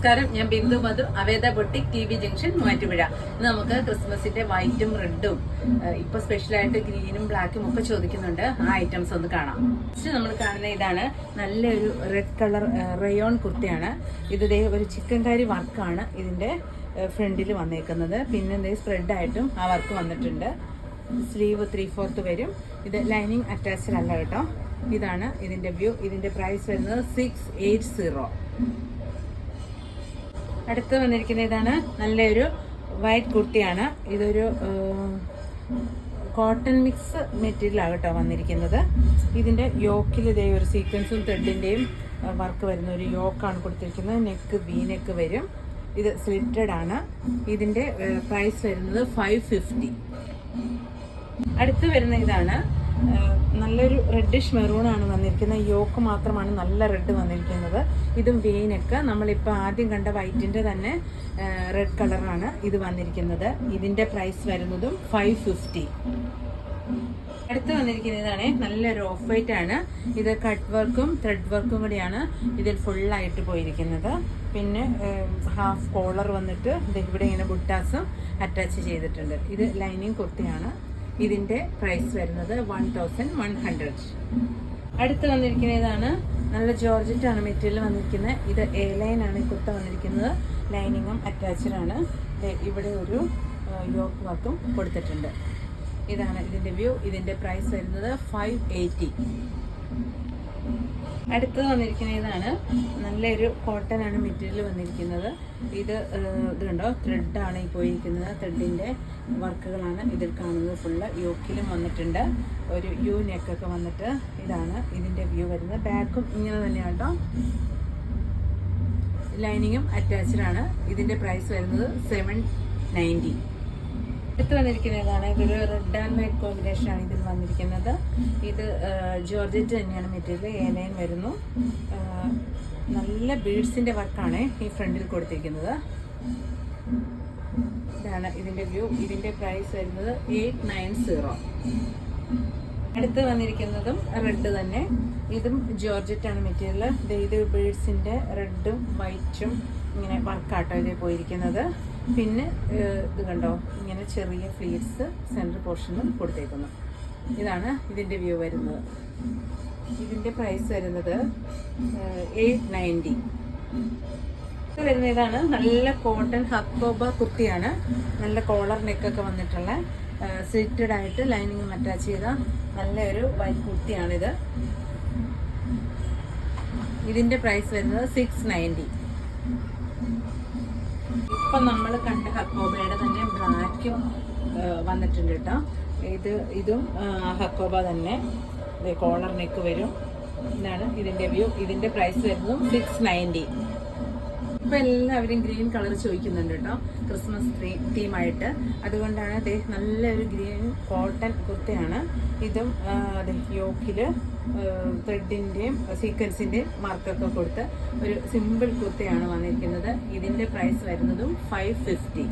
നമസ്കാരം, ഞാൻ Bindu Madhu, Aveda boutique, T B junction, Muvattupuzha. ഇന്ന് നമുക്ക് ക്രിസ്മസിന്റെ വൈറ്റും റെഡും ഇപ്പൊ സ്പെഷ്യലായിട്ട് ഗ്രീനും ബ്ലാക്കും ഒക്കെ ചോദിക്കുന്നുണ്ട്. ആ ഐറ്റംസ് ഒന്ന് കാണാം. നമ്മൾ കാണുന്ന ഇതാണ് നല്ലൊരു റെഡ് കളർ റയോൺ കുർത്തിയാണ്. ഇത് ഒരു ചിക്കൻ കറി വർക്കാണ് ഇതിന്റെ ഫ്രണ്ടിൽ വന്നേക്കുന്നത്. പിന്നെ സ്പ്രെഡായിട്ടും ആ വർക്ക് വന്നിട്ടുണ്ട്. സ്ലീവ് 3/4 വരും. ഇത് ലൈനിങ് അറ്റാച്ച്ഡ് അല്ല കേട്ടോ. ഇതാണ് ഇതിന്റെ വ്യൂ. ഇതിന്റെ പ്രൈസ് വരുന്നത് 680. അടുത്ത് വന്നിരിക്കുന്ന ഇതാണ് നല്ലൊരു വൈറ്റ് കുർത്തിയാണ്. ഇതൊരു കോട്ടൺ മിക്സ് മെറ്റീരിയലാണ് കേട്ടോ വന്നിരിക്കുന്നത്. ഇതിന്റെ യോക്കിൽ ഇതേ ഒരു സീക്വൻസും ത്രെഡിന്റെയും വർക്ക് വരുന്ന ഒരു യോക്കാണ് കൊടുത്തിരിക്കുന്നത്. നെക്ക് വി നെക്ക് വരും. ഇത് സ്ലിറ്റഡ് ആണ്. ഇതിന്റെ പ്രൈസ് വരുന്നത് 550. അടുത്ത് വരുന്ന ഇതാണ് നല്ലൊരു റെഡിഷ് മെറൂൺ ആണ് വന്നിരിക്കുന്നത്. യോക്ക് മാത്രമാണ് നല്ല റെഡ് വന്നിരിക്കുന്നത്. ഇതും വെയിനൊക്കെ നമ്മളിപ്പോൾ ആദ്യം കണ്ട വൈറ്റിന്റെ തന്നെ റെഡ് കളറാണ് ഇത് വന്നിരിക്കുന്നത്. ഇതിന്റെ പ്രൈസ് വരുന്നതും 550. അടുത്ത് വന്നിരിക്കുന്നതാണ് നല്ലൊരു ഓഫ് വൈറ്റ് ആണ്. ഇത് കട്ട് വർക്കും ത്രെഡ് വർക്കും കൂടിയാണ് ഇതിൽ ഫുള്ളായിട്ട് പോയിരിക്കുന്നത്. പിന്നെ ഹാഫ് കോളർ വന്നിട്ട് ഇവിടെ ഇങ്ങനെ ബുട്ടാസും അറ്റാച്ച് ചെയ്തിട്ടുണ്ട്. ഇത് ലൈനിങ് കുർത്തിയാണ്. ഇതിന്റെ പ്രൈസ് വരുന്നത് 1100. അടുത്ത് വന്നിരിക്കുന്നതാണ് നല്ല ജോർജറ്റ് ആണ് മെറ്റീരിയൽ വന്നിരിക്കുന്നത്. ഇത് എ ലൈൻ ആണ് ഈ കുർത്ത വന്നിരിക്കുന്നത്. ലൈനിങ്ങും അറ്റാച്ച്ഡ് ആണ്. ഇവിടെ ഒരു യോക്ക് വർക്കും കൊടുത്തിട്ടുണ്ട്. ഇതാണ് ഇതിന്റെ വ്യൂ. ഇതിന്റെ പ്രൈസ് വരുന്നത് 580. അടുത്തത് വന്നിരിക്കുന്നതാണ് നല്ലൊരു കോട്ടൺ ആണ് മെറ്റീരിയൽ വന്നിരിക്കുന്നത്. ഇത് കണ്ടോ, ത്രെഡാണ് ഈ പോയിരിക്കുന്നത്. ത്രെഡിന്റെ വർക്കുകളാണ് ഇതിൽ കാണുന്നത്. ഫുള്ള് യോക്കിലും വന്നിട്ടുണ്ട്. ഒരു യു നെക്കൊക്കെ വന്നിട്ട് ഇതാണ് ഇതിന്റെ വ്യൂ വരുന്നത്. ബാക്കും ഇങ്ങനെ തന്നെയാണ് കേട്ടോ. ലൈനിങ്ങും അറ്റാച്ച്ഡ് ആണ്. ഇതിന്റെ പ്രൈസ് വരുന്നത് 790. അടുത്ത് വന്നിരിക്കുന്നതാണ് ഇതൊരു റെഡ് ആൻഡ് വൈറ്റ് കോമ്പിനേഷൻ ആണ് ഇതിൽ വന്നിരിക്കുന്നത്. ഇത് ജോർജറ്റ് തന്നെയാണ് മെറ്റീരിയൽ. എ ലൈൻ വരുന്നു. നല്ല ബീഡ്സിന്റെ വർക്കാണ് ഈ ഫ്രണ്ടിൽ കൊടുത്തിരിക്കുന്നത്. ഇതാണ് ഇതിന്റെ വ്യൂ. ഇതിന്റെ പ്രൈസ് വരുന്നത് 890. അടുത്ത് വന്നിരിക്കുന്നതും റെഡ് തന്നെ. ഇതും ജോർജറ്റ് ആണ് മെറ്റീരിയൽ. ഇത് ബീഡ്സിന്റെ റെഡും വൈറ്റും ഇങ്ങനെ വർക്കാട്ടോ ഇത് പോയിരിക്കുന്നത്. പിന്നെ ഇത് കണ്ടോ, ഇങ്ങനെ ചെറിയ ഫ്ലീറ്റ്സ് സെൻട്രൽ പോർഷനിൽ കൊടുത്തേക്കുന്നു. ഇതാണ് ഇതിന്റെ വ്യൂ വരുന്നത്. ഇതിന്റെ പ്രൈസ് വരുന്നത് 890. വരുന്ന ഇതാണ് നല്ല കോട്ടൺ ഹക്കോബ കുർത്തിയാണ്. നല്ല കോളർ നെക്കൊക്കെ വന്നിട്ടുള്ള സ്ലിറ്റഡ് ആയിട്ട് ലൈനിങ്ങും അറ്റാച്ച് ചെയ്ത നല്ലൊരു വൈറ്റ് കുർത്തിയാണിത്. ഇതിന്റെ പ്രൈസ് വരുന്നത് 690. ഇപ്പൊ നമ്മൾ കണ്ട ഹക്കോബയുടെ തന്നെ ബ്ലാക്കും വന്നിട്ടുണ്ട് കേട്ടോ. ഇതും ഹക്കോബ തന്നെ. കോളർ നെക്ക് വരും. ഇതാണ് ഇതിന്റെ വ്യൂ. ഇതിന്റെ പ്രൈസ് വരുന്നതും 690. ഇപ്പൊ എല്ലാവരും ഗ്രീൻ കളർ ചോദിക്കുന്നുണ്ട് കേട്ടോ, ക്രിസ്മസ് തീമായിട്ട്. അതുകൊണ്ടാണ് നല്ലൊരു ഗ്രീൻ കോട്ടൺ കുർത്തയാണ്. ഇതും യോക്കില് ത്രെഡിന്റെയും സീക്വൻസിന്റെയും മാർക്കൊക്കെ കൊടുത്ത് ഒരു സിമ്പിൾ കുർത്തയാണ് വന്നിരിക്കുന്നത്. ഇതിന്റെ പ്രൈസ് വരുന്നതും 550.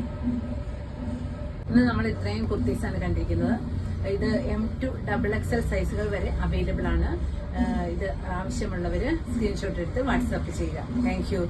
ഇന്ന് നമ്മൾ ഇത്രയും കുർത്തീസാണ് കണ്ടിരിക്കുന്നത്. ഇത് M to XXL സൈസുകൾ വരെ അവൈലബിൾ ആണ്. ഇത് ആവശ്യമുള്ളവർ സ്ക്രീൻഷോട്ട് എടുത്ത് വാട്സാപ്പ് ചെയ്യുക. Thank you.